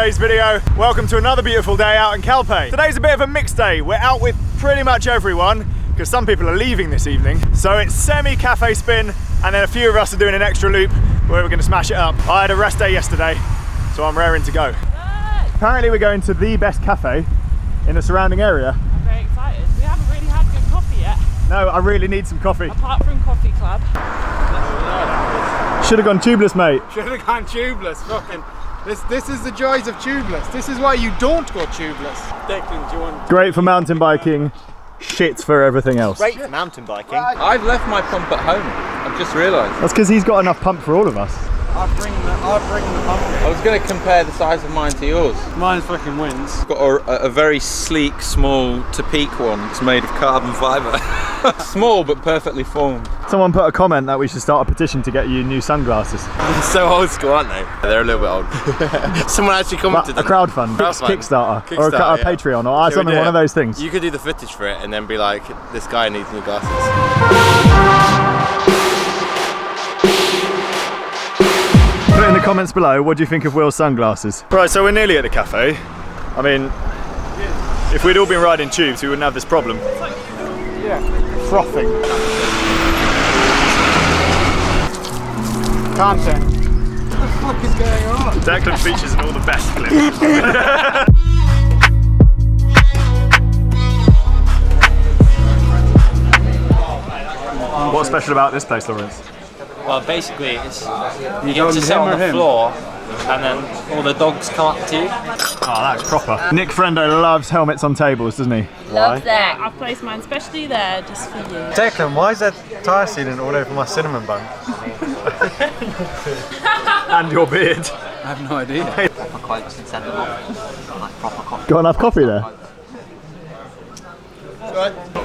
today's video. Welcome to another beautiful day out in Calpe. Today's a bit of a mixed day. We're out with pretty much everyone because some people are leaving this evening. So it's semi-cafe spin and then a few of us are doing an extra loop where we're going to smash it up. I had a rest day yesterday, so I'm raring to go. Apparently we're going to the best cafe in the surrounding area. I'm very excited. We haven't really had good coffee yet. No, I really need some coffee. Apart from Coffee Club. Should have gone tubeless, mate. Should have gone tubeless. Fucking. This is the joys of tubeless. This is why you don't go tubeless. Declan, do you want? Great for mountain biking, shit for everything else. Great for mountain biking. I've left my pump at home. I've just realised. That's because he's got enough pump for all of us. I'll bring the pump. I was going to compare the size of mine to yours. Mine fucking wins. Got a very sleek, small to peak one. It's made of carbon fibre. Small but perfectly formed. Someone put a comment that we should start a petition to get you new sunglasses. They're so old school, aren't they? They're a little bit old. Someone actually commented. A crowdfund, Kickstarter, or a yeah. Patreon, or something, one of those things. You could do the footage for it and then be like, this guy needs new glasses. Put it in the comments below, what do you think of Will's sunglasses? Right, so we're nearly at the cafe. I mean, if we'd all been riding tubes, we wouldn't have this problem. Yeah. Frothing. Content. What the fuck is going on? Declan features in all the best clips. What's special about this place, Lawrence? Well, basically, it's you get to sit on the floor, and then all the dogs come up to you. Oh, that's proper. Nick Frendo loves helmets on tables, doesn't he? Love that. I've placed mine specially there just for you. Declan, why is that tyre sealant all over my cinnamon bun? And your beard. I have no idea. Proper quotes and send them off. Like proper coffee. Got enough coffee there?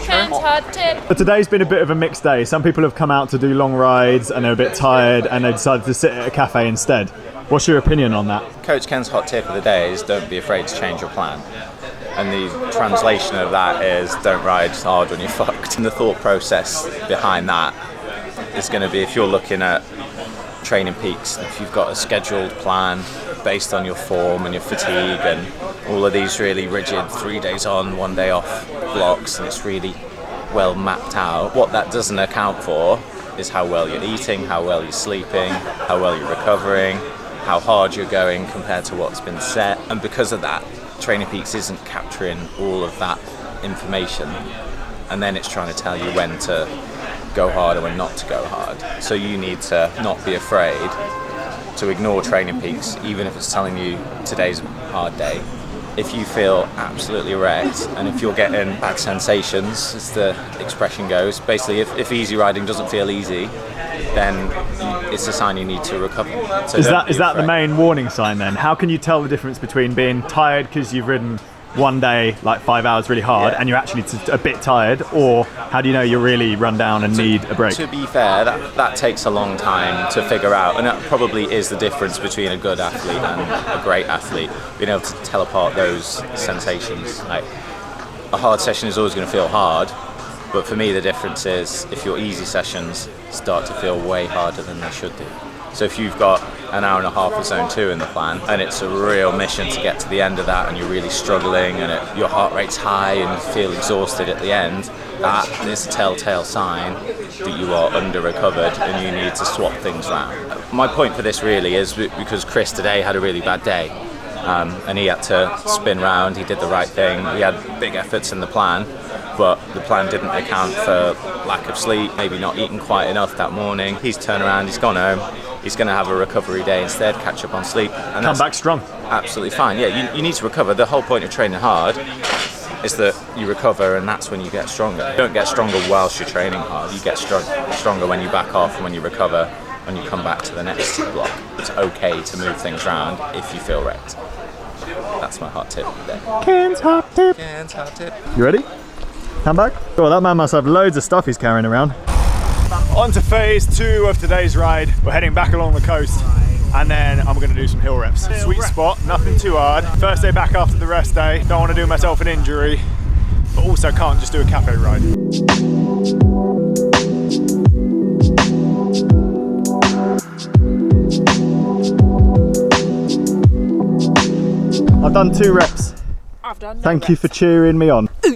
Ken's hot tip. But today's been a bit of a mixed day. Some people have come out to do long rides and they're a bit tired and they decided to sit at a cafe instead. What's your opinion on that? Coach Ken's hot tip of the day is don't be afraid to change your plan. And the translation of that is don't ride hard when you're fucked. And the thought process behind that is going to be if you're looking at training peaks, if you've got a scheduled plan based on your form and your fatigue and all of these really rigid 3 days on, 1 day off blocks, and it's really well mapped out. What that doesn't account for is how well you're eating, how well you're sleeping, how well you're recovering, how hard you're going compared to what's been set. And because of that, Training Peaks isn't capturing all of that information, and then it's trying to tell you when to go hard and when not to go hard. So you need to not be afraid to ignore Training Peaks, even if it's telling you today's a hard day. If you feel absolutely wrecked and if you're getting bad sensations, as the expression goes, basically if easy riding doesn't feel easy, then it's a sign you need to recover. So is that the main warning sign then? How can you tell the difference between being tired because you've ridden one day, like 5 hours really hard, and you're actually a bit tired, or how do you know you're really run down and need a break? To be fair, that takes a long time to figure out, and that probably is the difference between a good athlete and a great athlete, being able to tell apart those sensations. Like, a hard session is always going to feel hard, but for me the difference is if your easy sessions start to feel way harder than they should do. So if you've got an hour and a half of zone 2 in the plan and it's a real mission to get to the end of that and you're really struggling and your heart rate's high and you feel exhausted at the end, that is a telltale sign that you are under recovered and you need to swap things around. My point for this really is because Chris today had a really bad day and he had to spin round, he did the right thing, he had big efforts in the plan, but the plan didn't account for lack of sleep, maybe not eating quite enough that morning. He's turned around, he's gone home. He's going to have a recovery day instead, catch up on sleep. And come back strong. Absolutely fine. Yeah, you need to recover. The whole point of training hard is that you recover and that's when you get stronger. You don't get stronger whilst you're training hard. You get stronger when you back off and when you recover, when you come back to the next block. It's okay to move things around if you feel wrecked. That's my hot tip of the day. Ken's hot tip. Ken's hot tip. You ready? Come back. Oh, that man must have loads of stuff he's carrying around. On to phase 2 of today's ride. We're heading back along the coast and then I'm going to do some hill reps. Sweet spot, nothing too hard. First day back after the rest day. Don't want to do myself an injury, but also can't just do a cafe ride. I've done 2 reps. I've done no Thank you reps. for cheering me on. Is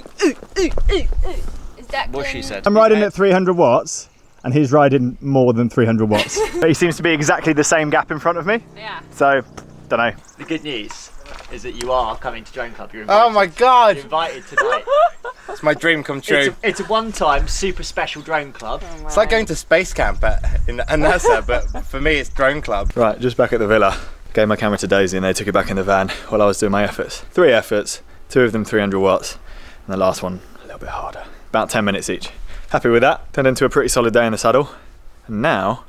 that What she said. I'm riding at 300 watts and he's riding more than 300 watts. But he seems to be exactly the same gap in front of me. Yeah. So, don't know. The good news is that you are coming to Drone Club. You're invited. Oh my god! You're invited tonight. It's my dream come true. It's a one-time super special drone club. It's like going to space camp in NASA, but for me it's drone club. Right, just back at the villa. Gave my camera to Daisy and they took it back in the van while I was doing my efforts. 3 efforts, 2 of them 300 watts, and the last one a little bit harder. About 10 minutes each. Happy with that. Turned into a pretty solid day in the saddle. And now,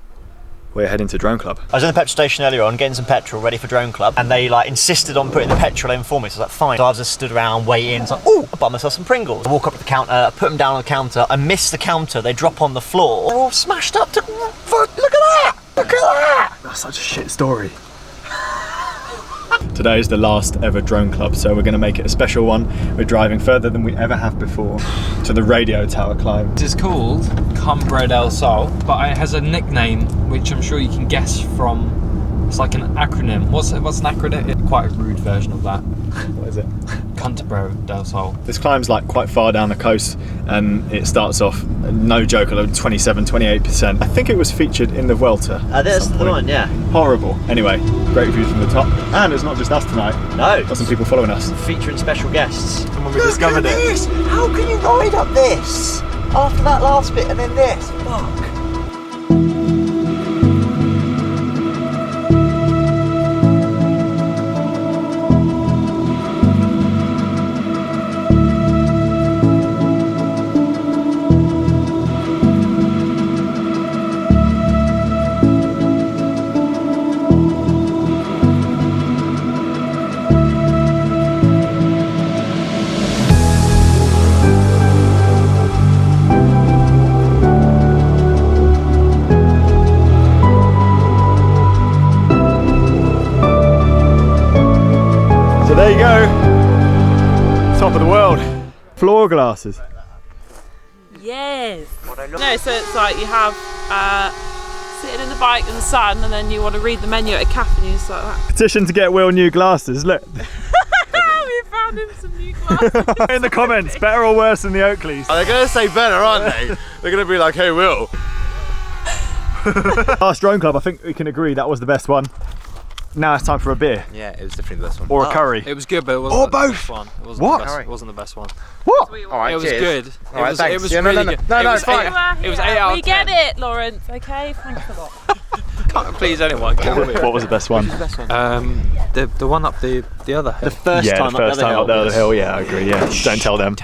we're heading to Drone Club. I was in the petrol station earlier on getting some petrol ready for Drone Club, and they like insisted on putting the petrol in for me, so I was like fine. So I just stood around waiting, it's like, oh, I bought myself some Pringles. I walk up to the counter, put them down on the counter, I miss the counter, they drop on the floor. They're all smashed up to, look at that! Look at that! That's such a shit story. Today is the last ever Drone Club, so we're going to make it a special one. We're driving further than we ever have before to the radio tower climb. It is called Cumbre del Sol, but it has a nickname which I'm sure you can guess from. It's like an acronym. What's an acronym? It's quite a rude version of that. What is it? Cumbre del Sol. This climb's like quite far down the coast and it starts off, no joke, at 27-28%. I think it was featured in the Vuelta. That's the one, yeah. Horrible. Anyway, great views from the top. And it's not just us tonight. No. Got some people following us. Featuring special guests. And when we discovered it. This! How can you ride up this? After that last bit and then this? Fuck. There you go, top of the world. Floor glasses. Yes. No, so it's like you have sitting in the bike in the sun, and then you want to read the menu at a cafe and you just like that. Petition to get Will new glasses, look. We found him some new glasses. In the comments, better or worse than the Oakleys? They're gonna say better, aren't they? They're gonna be like, hey Will. Last Drone Club, I think we can agree that was the best one. Now it's time for a beer. Yeah, it was definitely the best one. Or a curry. It was good, but it wasn't Or the both. best one. It wasn't What? The best, it wasn't the best one. What? Alright, It was cheers. good. Alright, It thanks. was Yeah, really no, good. no, It was it's fine. It was 8 out of 10. We get it, Lawrence. Okay, thanks a lot. Can't please anyone. What was the best one? The one up the other hill. The first time up the other hill. hill. Yeah, I agree. Yeah, don't tell them.